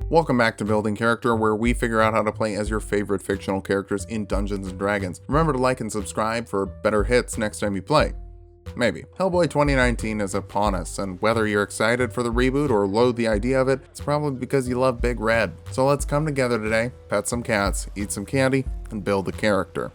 Welcome back to Building Character, where we figure out how to play as your favorite fictional characters in Dungeons & Dragons. Remember to like and subscribe for better hits next time you play. Maybe. Hellboy 2019 is upon us, and whether you're excited for the reboot or loathe the idea of it, it's probably because you love Big Red. So let's come together today, pet some cats, eat some candy, and build a character.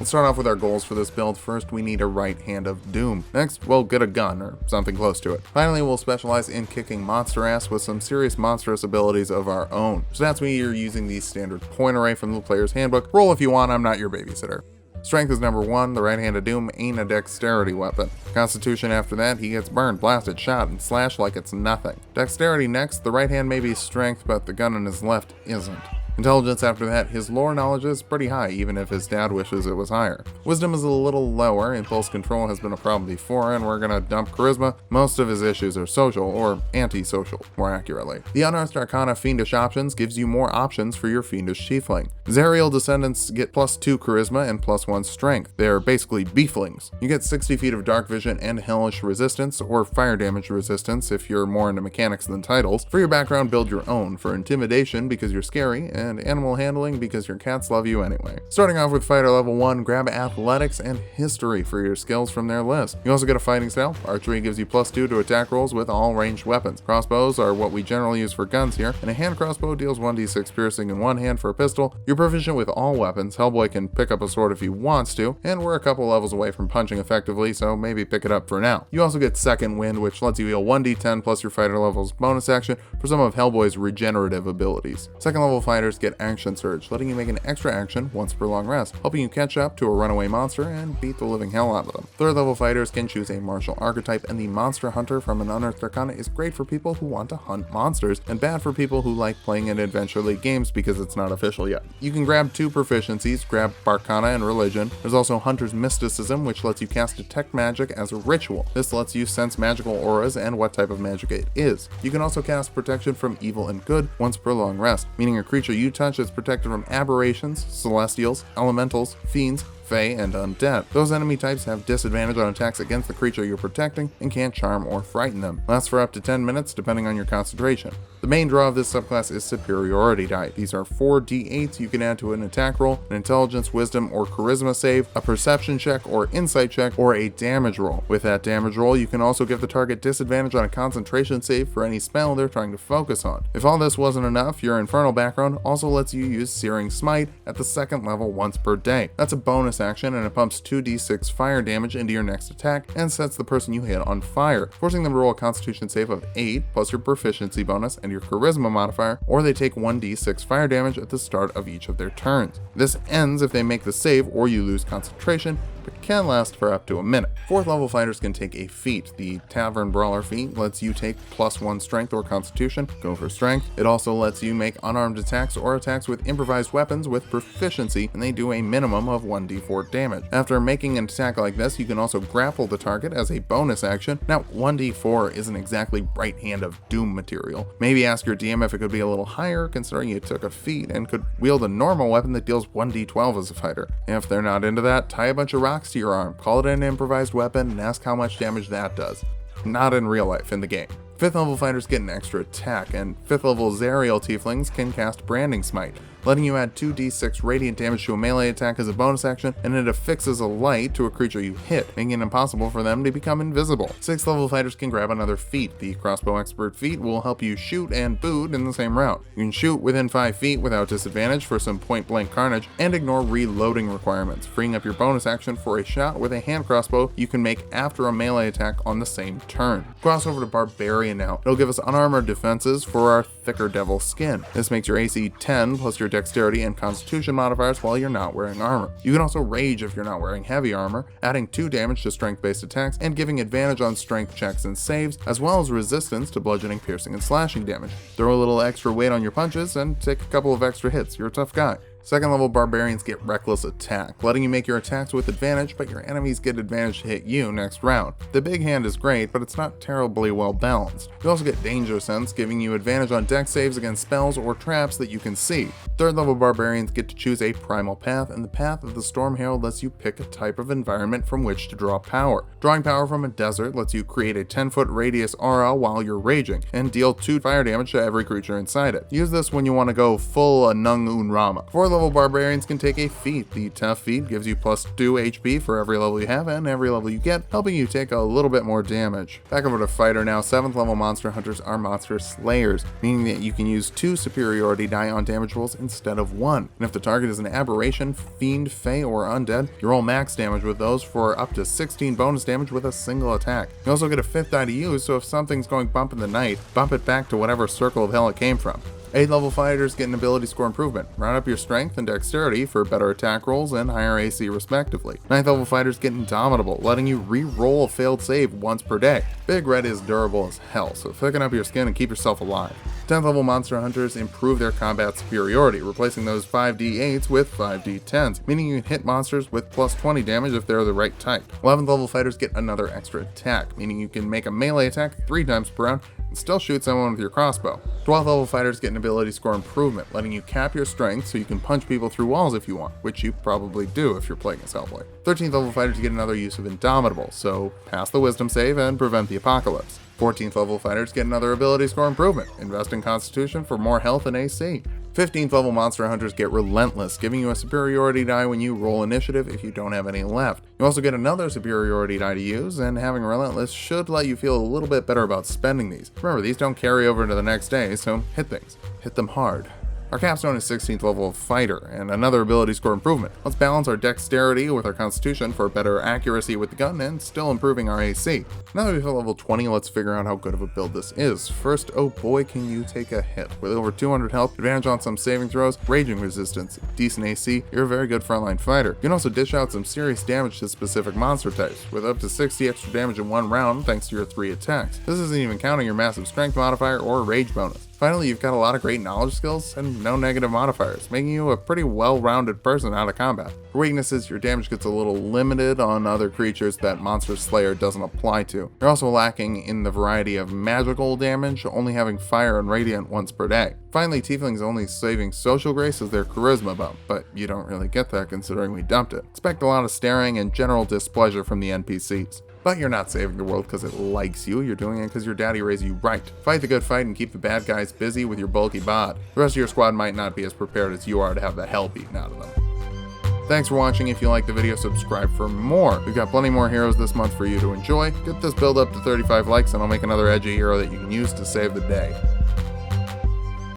Let's start off with our goals for this build. First, we need a right hand of doom. Next, we'll get a gun or something close to it. Finally, we'll specialize in kicking monster ass with some serious monstrous abilities of our own. So that's when you're using the standard point array from the player's handbook. Roll if you want, I'm not your babysitter. Strength is number 1, the right hand of doom ain't a dexterity weapon. Constitution after that, he gets burned, blasted, shot, and slashed like it's nothing. Dexterity next, the right hand may be strength, but the gun in his left isn't. Intelligence after that, his lore knowledge is pretty high, even if his dad wishes it was higher. Wisdom is a little lower, impulse control has been a problem before, and we're gonna dump charisma. Most of his issues are social, or anti-social, more accurately. The Unearthed Arcana Fiendish options gives you more options for your Fiendish Tiefling. Zariel descendants get +2 charisma and +1 strength. They're basically beeflings. You get 60 feet of dark vision and hellish resistance, or fire damage resistance if you're more into mechanics than titles. For your background, build your own. For intimidation, because you're scary, and animal handling because your cats love you anyway. Starting off with fighter level 1, grab athletics and history for your skills from their list. You also get a fighting style. Archery gives you +2 to attack rolls with all ranged weapons. Crossbows are what we generally use for guns here, and a hand crossbow deals 1d6 piercing in one hand for a pistol. You're proficient with all weapons. Hellboy can pick up a sword if he wants to, and we're a couple levels away from punching effectively, so maybe pick it up for now. You also get second wind, which lets you heal 1d10 plus your fighter level's bonus action for some of Hellboy's regenerative abilities. Second level fighters get action surge, letting you make an extra action once per long rest, helping you catch up to a runaway monster and beat the living hell out of them. Third level fighters can choose a martial archetype, and the monster hunter from an Unearthed Arcana is great for people who want to hunt monsters, and bad for people who like playing in Adventure League games because it's not official yet. You can grab 2 proficiencies, grab Arcana and Religion. There's also Hunter's Mysticism, which lets you cast Detect Magic as a ritual. This lets you sense magical auras and what type of magic it is. You can also cast Protection from Evil and Good once per long rest, meaning a creature you touch is protected from aberrations, celestials, elementals, fiends, Fae, and undead. Those enemy types have disadvantage on attacks against the creature you're protecting and can't charm or frighten them. Lasts for up to 10 minutes depending on your concentration. The main draw of this subclass is superiority die. These are 4 d8s you can add to an attack roll, an intelligence, wisdom, or charisma save, a perception check or insight check, or a damage roll. With that damage roll, you can also give the target disadvantage on a concentration save for any spell they're trying to focus on. If all this wasn't enough, your infernal background also lets you use Searing Smite at the 2nd level once per day. That's a bonus action, and it pumps 2d6 fire damage into your next attack and sets the person you hit on fire, forcing them to roll a constitution save of 8 plus your proficiency bonus and your charisma modifier, or they take 1d6 fire damage at the start of each of their turns. This ends if they make the save or you lose concentration, but can last for up to a minute. 4th level fighters can take a feat. The Tavern Brawler feat lets you take +1 strength or constitution, go for strength. It also lets you make unarmed attacks or attacks with improvised weapons with proficiency, and they do a minimum of 1d4 damage. After making an attack like this, you can also grapple the target as a bonus action. Now, 1d4 isn't exactly right hand of doom material. Maybe ask your DM if it could be a little higher, considering you took a feat and could wield a normal weapon that deals 1d12 as a fighter. If they're not into that, tie a bunch of rocks to your arm, call it an improvised weapon, and ask how much damage that does. Not in real life, in the game. 5th level fighters get an extra attack, and 5th level Zariel Tieflings can cast Branding Smite, letting you add 2d6 radiant damage to a melee attack as a bonus action, and it affixes a light to a creature you hit, making it impossible for them to become invisible. 6th level fighters can grab another feat. The Crossbow Expert feat will help you shoot and boot in the same round. You can shoot within 5 feet without disadvantage for some point-blank carnage, and ignore reloading requirements, freeing up your bonus action for a shot with a hand crossbow you can make after a melee attack on the same turn. Cross over to Barbarian now. It'll give us unarmored defenses for our thicker devil skin. This makes your AC 10 plus your dexterity and constitution modifiers while you're not wearing armor. You can also rage if you're not wearing heavy armor, adding 2 damage to strength-based attacks and giving advantage on strength checks and saves, as well as resistance to bludgeoning, piercing, and slashing damage. Throw a little extra weight on your punches and take a couple of extra hits. You're a tough guy. Second level barbarians get reckless attack, letting you make your attacks with advantage, but your enemies get advantage to hit you next round. The big hand is great, but it's not terribly well balanced. You also get danger sense, giving you advantage on dex saves against spells or traps that you can see. Third level barbarians get to choose a primal path, and the path of the Storm Herald lets you pick a type of environment from which to draw power. Drawing power from a desert lets you create a 10-foot radius aura while you're raging, and deal 2 fire damage to every creature inside it. Use this when you want to go full Anung Unrama. 4th level barbarians can take a feat. The tough feat gives you plus 2 HP for every level you have, and every level you get, helping you take a little bit more damage. Back over to fighter now. 7th level monster hunters are monster slayers, meaning that you can use 2 superiority die on damage rolls instead of 1. And if the target is an aberration, fiend, fey, or undead, you roll max damage with those for up to 16 bonus damage with a single attack. You also get a 5th die to use, so if something's going bump in the night, bump it back to whatever circle of hell it came from. 8th level fighters get an ability score improvement. Round up your strength and dexterity for better attack rolls and higher AC respectively. 9th level fighters get indomitable, letting you re-roll a failed save once per day. Big Red is durable as hell, so thicken up your skin and keep yourself alive. 10th level monster hunters improve their combat superiority, replacing those 5d8s with 5d10s, meaning you can hit monsters with plus 20 damage if they're the right type. 11th level fighters get another extra attack, meaning you can make a melee attack 3 times per round and still shoot someone with your crossbow. 12th level fighters get an ability score improvement, letting you cap your strength so you can punch people through walls if you want, which you probably do if you're playing as Hellboy. 13th level fighters get another use of Indomitable, so pass the wisdom save and prevent the apocalypse. 14th level fighters get another ability score improvement, invest in Constitution for more health and AC. 15th level monster hunters get Relentless, giving you a superiority die when you roll initiative if you don't have any left. You also get another superiority die to use, and having Relentless should let you feel a little bit better about spending these. Remember, these don't carry over to the next day, so hit things. Hit them hard. Our capstone is 16th level of fighter, and another ability score improvement. Let's balance our dexterity with our constitution for better accuracy with the gun and still improving our AC. Now that we've hit level 20, let's figure out how good of a build this is. First, oh boy can you take a hit. With over 200 health, advantage on some saving throws, raging resistance, decent AC, you're a very good frontline fighter. You can also dish out some serious damage to specific monster types, with up to 60 extra damage in one round thanks to your 3 attacks. This isn't even counting your massive strength modifier or rage bonus. Finally, you've got a lot of great knowledge skills and no negative modifiers, making you a pretty well-rounded person out of combat. For weaknesses, your damage gets a little limited on other creatures that Monster Slayer doesn't apply to. You're also lacking in the variety of magical damage, only having fire and radiant once per day. Finally, Tiefling's only saving social grace is their charisma bump, but you don't really get that considering we dumped it. Expect a lot of staring and general displeasure from the NPCs. But you're not saving the world because it likes you, you're doing it because your daddy raised you right. Fight the good fight and keep the bad guys busy with your bulky bod. The rest of your squad might not be as prepared as you are to have the hell beaten out of them. Thanks for watching. If you liked the video, subscribe for more. We've got plenty more heroes this month for you to enjoy. Get this build up to 35 likes and I'll make another edgy hero that you can use to save the day.